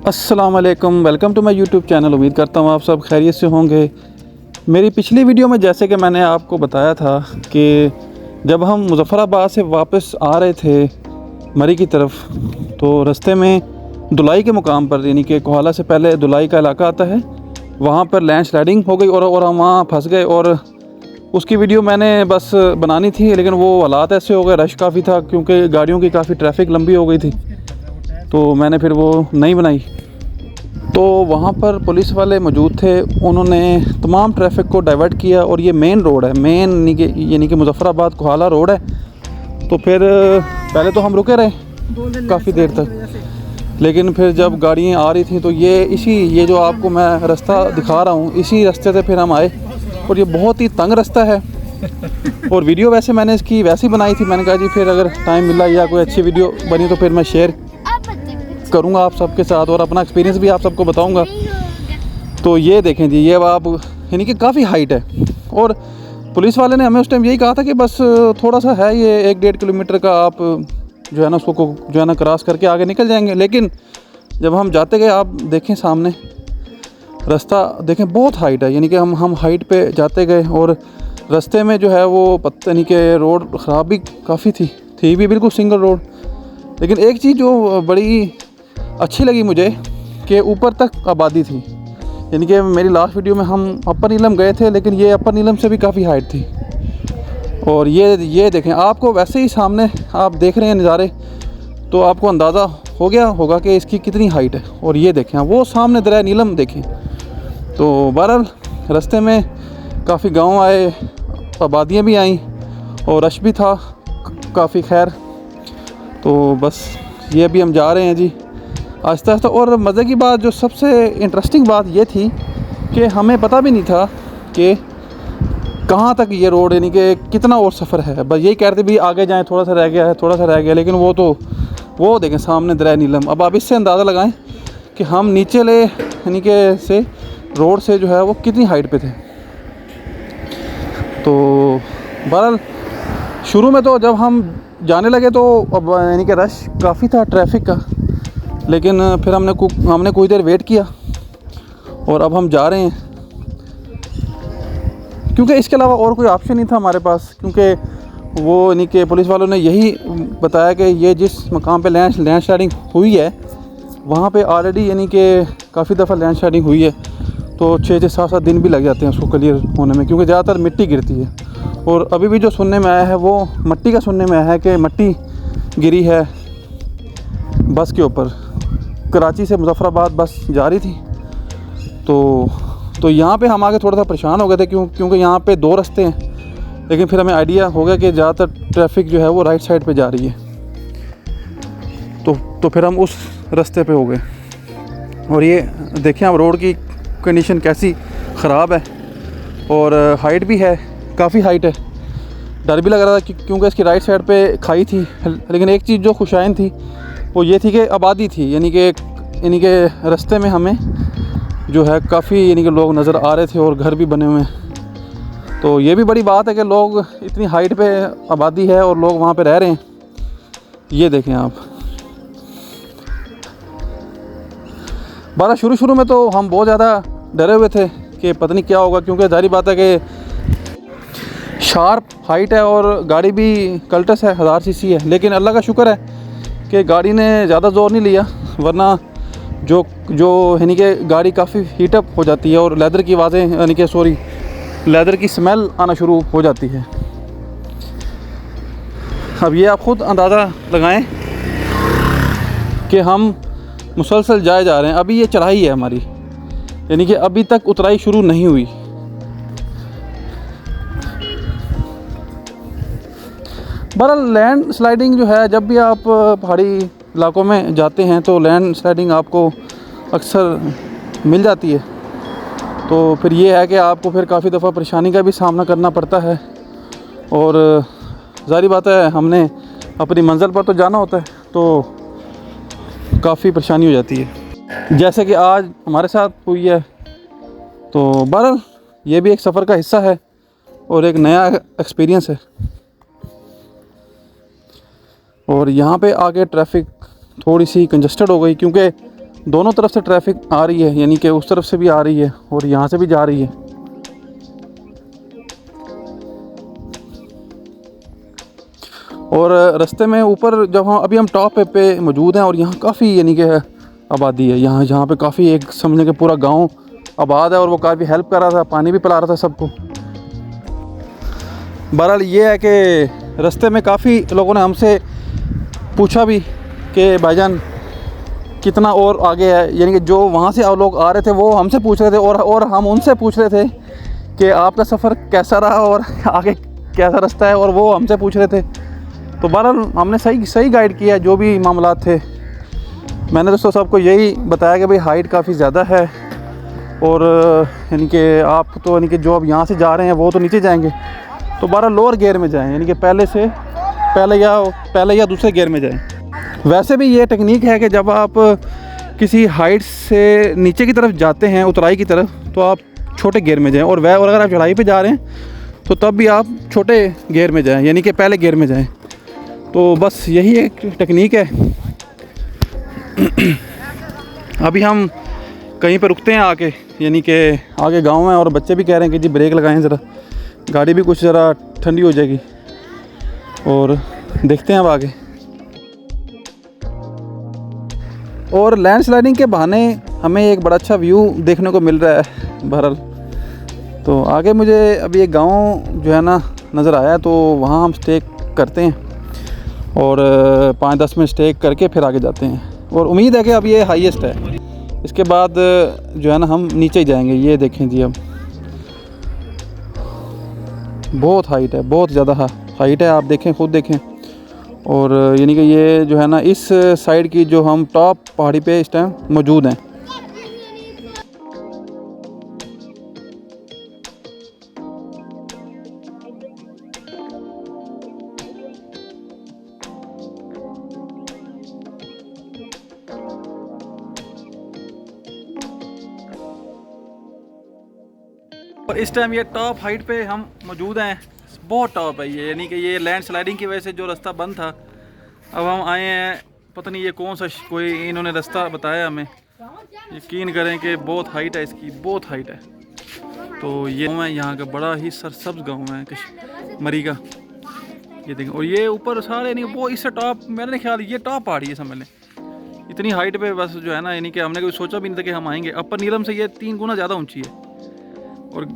अस्सलाम वालेकुम, welcome to my YouTube channel. उम्मीद करता हूँ आप सब खैरियत से होंगे। मेरी पिछली वीडियो में जैसे कि मैंने आपको बताया था कि जब हम मुज़फ़्फ़राबाद से वापस आ रहे थे मरी की तरफ, तो रास्ते में धुलाई के मुकाम पर, यानी कि कोहाला से पहले धुलाई का इलाका आता है, वहाँ पर लैंड स्लाइडिंग हो गई और हम वहाँ फंस गए। और उसकी वीडियो मैंने बस बनानी थी, लेकिन वो हालात ऐसे हो गए, रश काफ़ी था क्योंकि गाड़ियों की काफ़ी ट्रैफिक लंबी हो गई थी, तो मैंने फिर वो नहीं बनाई। तो वहाँ पर पुलिस वाले मौजूद थे, उन्होंने तमाम ट्रैफिक को डाइवर्ट किया। और ये मेन रोड है, मेन यानी कि मुज़फ़्फ़राबाद कोहाला रोड है। तो फिर पहले तो हम रुके रहे काफ़ी देर तक, लेकिन फिर जब गाड़ियाँ आ रही थी तो ये जो आपको मैं रास्ता दिखा रहा हूँ, इसी रास्ते से फिर हम आए। और ये बहुत ही तंग रास्ता है। और वीडियो वैसे मैंने इसकी वैसे ही बनाई थी, मैंने कहा जी फिर अगर टाइम मिला या कोई अच्छी वीडियो बनी तो फिर मैं शेयर करूँगा आप सबके साथ और अपना एक्सपीरियंस भी आप सबको बताऊँगा। तो ये देखें जी, ये आप यानी कि काफ़ी हाइट है। और पुलिस वाले ने हमें उस टाइम यही कहा था कि बस थोड़ा सा है, ये 1-1.5 किलोमीटर का आप जो है ना उसको जो है ना क्रॉस करके आगे निकल जाएंगे। लेकिन जब हम जाते गए, आप देखें सामने रास्ता देखें, बहुत हाइट है, यानी कि हम हाइट पे जाते गए। और रास्ते में जो है वो पता नहीं कि रोड ख़राब भी काफ़ी थी भी बिल्कुल सिंगल रोड। लेकिन एक चीज़ जो बड़ी अच्छी लगी मुझे कि ऊपर तक आबादी थी, यानी कि मेरी लास्ट वीडियो में हम अपर नीलम गए थे, लेकिन ये अपर नीलम से भी काफ़ी हाइट थी। और ये देखें, आपको वैसे ही सामने आप देख रहे हैं नज़ारे, तो आपको अंदाज़ा हो गया होगा कि इसकी कितनी हाइट है। और ये देखें, वो सामने दरिया नीलम देखें। तो बहरहाल रास्ते में काफ़ी गांव आए, आबादियाँ भी आईं और रश भी था काफ़ी। खैर, तो बस ये अभी हम जा रहे हैं जी आहिस्ता आहिस्ता। और मज़े की बात, जो सबसे इंटरेस्टिंग बात ये थी कि हमें पता भी नहीं था कि कहाँ तक ये रोड, यानी कि कितना और सफ़र है। बस यही कहते भी आगे जाएं, थोड़ा सा रह गया है, थोड़ा सा रह गया। लेकिन वो देखें सामने दरिया नीलम। अब आप इससे अंदाज़ा लगाएं कि हम नीचे ले यानी कि से रोड से जो है वो कितनी हाइट पे थे। तो बहरहाल शुरू में तो जब हम जाने लगे तो अब यानी कि रश काफ़ी था ट्रैफिक का, लेकिन फिर हमने कुछ देर वेट किया और अब हम जा रहे हैं, क्योंकि इसके अलावा और कोई ऑप्शन नहीं था हमारे पास। क्योंकि वो यानी कि पुलिस वालों ने यही बताया कि ये जिस मकाम पे लैंड स्लाइडिंग हुई है, वहाँ पे ऑलरेडी यानी कि काफ़ी दफ़ा लैंड स्लाइडिंग हुई है, तो 6-7 दिन भी लग जाते हैं उसको क्लियर होने में, क्योंकि ज़्यादातर मिट्टी गिरती है। और अभी भी जो सुनने में आया है वो मट्टी का सुनने में आया है कि मट्टी गिरी है बस के ऊपर। कराची से मुज़फ़्फ़राबाद बस जा रही थी, तो यहाँ पे हम आगे थोड़ा सा परेशान हो गए थे, क्योंकि यहाँ पे 2 रास्ते हैं। लेकिन फिर हमें आइडिया हो गया कि ज़्यादातर ट्रैफिक जो है वो राइट साइड पे जा रही है, तो फिर हम उस रास्ते पे हो गए। और ये देखें आप, रोड की कंडीशन कैसी ख़राब है और हाइट भी है, काफ़ी हाइट है। डर भी लग रहा था क्योंकि इसकी राइट साइड पे खाई थी। लेकिन एक चीज़ जो खुशाइन थी वो ये थी कि आबादी थी, यानी कि रास्ते में हमें जो है काफ़ी यानी कि लोग नज़र आ रहे थे और घर भी बने हुए हैं। तो ये भी बड़ी बात है कि लोग इतनी हाइट पे आबादी है और लोग वहाँ पे रह रहे हैं। ये देखें आप। बारह शुरू में तो हम बहुत ज़्यादा डरे हुए थे कि पता नहीं क्या होगा, क्योंकि जाहिर बात है कि शार्प हाइट है और गाड़ी भी कल्टस है, 1000 सीसी है। लेकिन अल्लाह का शुक्र है कि गाड़ी ने ज़्यादा ज़ोर नहीं लिया, वरना जो यानी कि गाड़ी काफ़ी हीटअप हो जाती है और लेदर की आवाज़ें यानी कि लेदर की स्मेल आना शुरू हो जाती है। अब ये आप ख़ुद अंदाज़ा लगाएं कि हम मुसलसल जा रहे हैं। अभी ये चढ़ाई है हमारी, यानी कि अभी तक उतराई शुरू नहीं हुई। बहरहाल लैंड स्लाइडिंग जो है, जब भी आप पहाड़ी इलाकों में जाते हैं तो लैंड स्लाइडिंग आपको अक्सर मिल जाती है। तो फिर ये है कि आपको फिर काफ़ी दफ़ा परेशानी का भी सामना करना पड़ता है। और ज़ाहिर बात है, हमने अपनी मंज़िल पर तो जाना होता है, तो काफ़ी परेशानी हो जाती है, जैसे कि आज हमारे साथ हुई है। तो बहरहाल ये भी एक सफ़र का हिस्सा है और एक नया एक्सपीरियंस है। और यहाँ पे आके ट्रैफिक थोड़ी सी कंजस्टेड हो गई, क्योंकि दोनों तरफ से ट्रैफिक आ रही है, यानी कि उस तरफ से भी आ रही है और यहाँ से भी जा रही है। और रास्ते में ऊपर जब हम टॉप पे मौजूद हैं और यहाँ काफ़ी यानी कि आबादी है। यहाँ पे काफ़ी एक समझने के पूरा गांव आबाद है और वो काफ़ी हेल्प कर रहा था, पानी भी पिला रहा था सबको। बहरहाल ये है कि रास्ते में काफ़ी लोगों ने हमसे पूछा भी कि भाईजान कितना और आगे है, यानी कि जो वहाँ से लोग आ रहे थे वो हमसे पूछ रहे थे और हम उनसे पूछ रहे थे कि आपका सफ़र कैसा रहा और आगे कैसा रास्ता है, और वो हमसे पूछ रहे थे। तो बहरहाल हमने सही गाइड किया जो भी मामलात थे। मैंने दोस्तों सबको यही बताया कि भाई हाइट काफ़ी ज़्यादा है और यानी कि आप तो यानी कि जो अब यहाँ से जा रहे हैं वो तो नीचे जाएंगे, तो बहरहाल लोअर गियर में जाएं, यानी कि पहले या दूसरे गियर में जाएं। वैसे भी ये टेक्निक है कि जब आप किसी हाइट से नीचे की तरफ जाते हैं, उतराई की तरफ, तो आप छोटे गियर में जाएं, और अगर आप चढ़ाई पे जा रहे हैं तो तब भी आप छोटे गियर में जाएं, यानी कि पहले गियर में जाएं। तो बस यही एक टेक्निक है। अभी हम कहीं पर रुकते हैं आके, यानी कि आगे गांव है और बच्चे भी कह रहे हैं कि जी ब्रेक लगाएं ज़रा, गाड़ी भी कुछ ज़रा ठंडी हो जाएगी, और देखते हैं अब आगे। और लैंडस्लाइडिंग के बहाने हमें एक बड़ा अच्छा व्यू देखने को मिल रहा है बहरहाल। तो आगे मुझे अभी एक गांव जो है ना नज़र आया, तो वहाँ हम स्टे करते हैं और 5-10 मिनट स्टे करके फिर आगे जाते हैं। और उम्मीद है कि अब ये हाईएस्ट है, इसके बाद जो है ना हम नीचे ही जाएंगे। ये देखें जी, अब बहुत हाइट है, बहुत ज़्यादा हाइट है, आप देखें, खुद देखें। और यानी कि ये जो है ना इस साइड की जो हम टॉप पहाड़ी पे इस टाइम मौजूद हैं। और इस टाइम ये टॉप हाइट पे हम मौजूद हैं, बहुत टॉप है ये, यानी कि ये लैंड स्लाइडिंग की वजह से जो रास्ता बंद था, अब हम आए हैं। पता नहीं ये कौन सा कोई इन्होंने रास्ता बताया हमें, यकीन करें कि बहुत हाइट है इसकी, बहुत हाइट है। तो ये गाँव है यहाँ का, बड़ा ही सरसब्ज गाँव है कश्मीरी का, ये देखें। और ये ऊपर सारे नहीं, वो इससे टॉप, मेरे ख्याल ये टॉप पहाड़ी है समझ लें, इतनी हाइट पे बस जो है ना, यानी कि हमने कभी सोचा भी नहीं था कि हम आएंगे। अपर नीलम से ये 3 गुना ज़्यादा ऊंची है और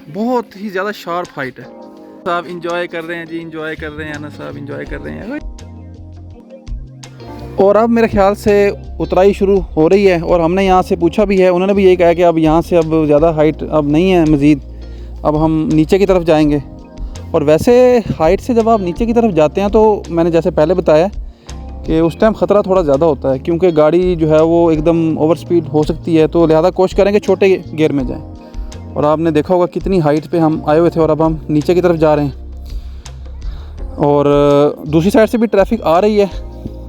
बहुत ही ज़्यादा शार्प हाइट है। साहब इंजॉय कर रहे हैं जी, इंजॉय कर रहे हैं ना साहब, इंजॉय कर रहे हैं। और अब मेरे ख्याल से उतराई शुरू हो रही है, और हमने यहाँ से पूछा भी है, उन्होंने भी यही कहा कि अब यहाँ से अब ज़्यादा हाइट अब नहीं है मज़ीद, अब हम नीचे की तरफ जाएंगे। और वैसे हाइट से जब आप नीचे की तरफ जाते हैं तो मैंने जैसे पहले बताया कि उस टाइम ख़तरा थोड़ा ज़्यादा होता है, क्योंकि गाड़ी जो है वो एकदम ओवर स्पीड हो सकती है। तो लिहाजा कोशिश करेंगे छोटे गियर में जाएँ। और आपने देखा होगा कितनी हाइट पे हम आए हुए थे और अब हम नीचे की तरफ जा रहे हैं। और दूसरी साइड से भी ट्रैफिक आ रही है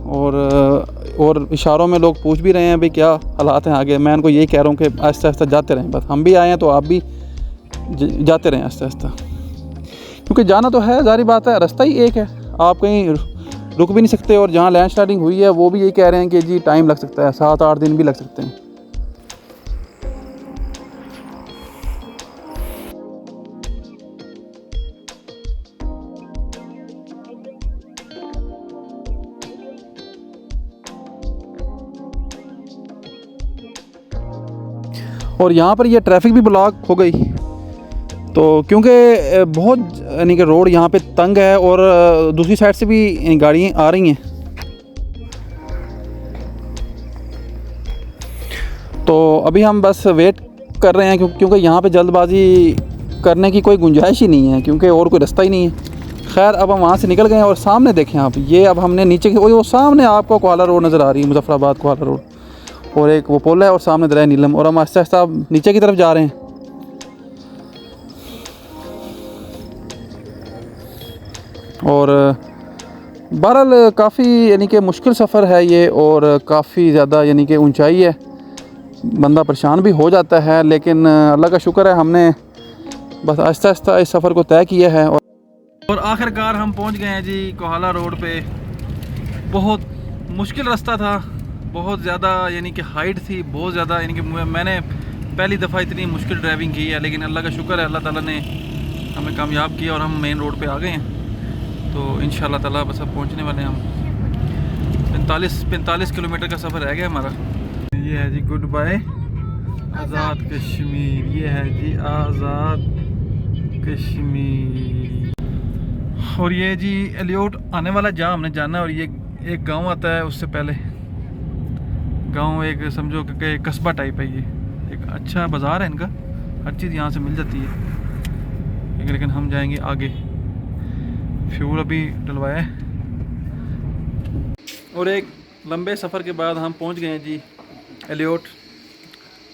और इशारों में लोग पूछ भी रहे हैं भाई क्या हालात हैं आगे। मैं उनको यही कह रहा हूँ कि आहिस्ता आहिस्ता जाते रहें, बस हम भी आए हैं तो आप भी जाते रहें आहिस्ता आहिस्ता, क्योंकि जाना तो है, जारी बात है, रास्ता ही एक है, आप कहीं रुक भी नहीं सकते। और जहाँ लैंड स्लाइडिंग हुई है वो भी यही कह रहे हैं कि जी टाइम लग सकता है, 7-8 दिन भी लग सकते हैं। और यहाँ पर ये ट्रैफिक भी ब्लॉक हो गई, तो क्योंकि बहुत यानी कि रोड यहाँ पे तंग है और दूसरी साइड से भी गाड़ियाँ आ रही हैं। तो अभी हम बस वेट कर रहे हैं क्योंकि यहाँ पे जल्दबाजी करने की कोई गुंजाइश ही नहीं है, क्योंकि और कोई रास्ता ही नहीं है। खैर अब हम वहाँ से निकल गए और सामने देखें आप, ये अब हमने नीचे की वो सामने आपको कोहाला रोड नज़र आ रही है, मुजफ्फराबाद कोहाला रोड, और एक वो पुल है और सामने दरिया नीलम, और हम आहिस्ता आहिस्ता नीचे की तरफ जा रहे हैं। और बहरहाल काफ़ी यानी कि मुश्किल सफ़र है ये, और काफ़ी ज़्यादा यानी कि ऊंचाई है, बंदा परेशान भी हो जाता है, लेकिन अल्लाह का शुक्र है हमने बस आहिस्ता आहिस्ता इस सफ़र को तय किया है। और आखिरकार हम पहुंच गए हैं जी कोहाला रोड पे। बहुत मुश्किल रास्ता था, बहुत ज़्यादा यानी कि हाइट थी बहुत ज़्यादा, यानी कि मैंने पहली दफ़ा इतनी मुश्किल ड्राइविंग की है, लेकिन अल्लाह का शुक्र है, अल्लाह ताला ने हमें कामयाब किया और हम मेन रोड पे आ गए हैं। तो इंशाल्लाह ताला बस अब पहुंचने वाले हैं हम। 45 किलोमीटर का सफ़र रह गया हमारा। ये है जी गुड बाय आज़ाद कश्मीर, ये है जी आज़ाद कश्मीर। और ये जी एलियोट आने वाला जहाँ हमने जाना है, और ये एक गांव आता है, उससे पहले गांव एक समझो कि कस्बा टाइप है। ये एक अच्छा बाज़ार है इनका, हर चीज़ यहाँ से मिल जाती है। लेकिन हम जाएंगे आगे, फ्यूल अभी डलवाया है। और एक लंबे सफ़र के बाद हम पहुँच गए हैं जी एलियोट।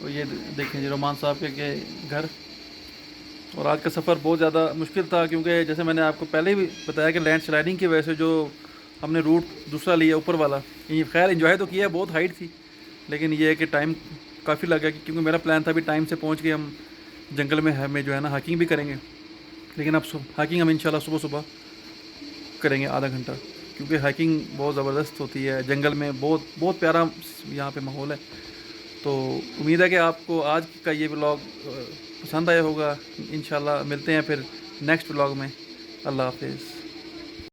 और ये देखें जी रोमान साहब के घर। और आज का सफ़र बहुत ज़्यादा मुश्किल था, क्योंकि जैसे मैंने आपको पहले भी बताया कि लैंड स्लाइडिंग की वजह से जो हमने रूट दूसरा लिया ऊपर वाला, ये खैर एंजॉय तो किया, बहुत हाइट थी, लेकिन ये है कि टाइम काफ़ी लगा, क्योंकि मेरा प्लान था अभी टाइम से पहुंच के हम जंगल में जो है ना हाइकिंग भी करेंगे। लेकिन अब हाइकिंग हम इंशाल्लाह सुबह सुबह करेंगे आधा घंटा, क्योंकि हाइकिंग बहुत ज़बरदस्त होती है जंगल में, बहुत बहुत प्यारा यहाँ पे माहौल है। तो उम्मीद है कि आपको आज का ये व्लॉग पसंद आया होगा। इंशाल्लाह मिलते हैं फिर नेक्स्ट व्लॉग में। अल्लाह हाफिज़।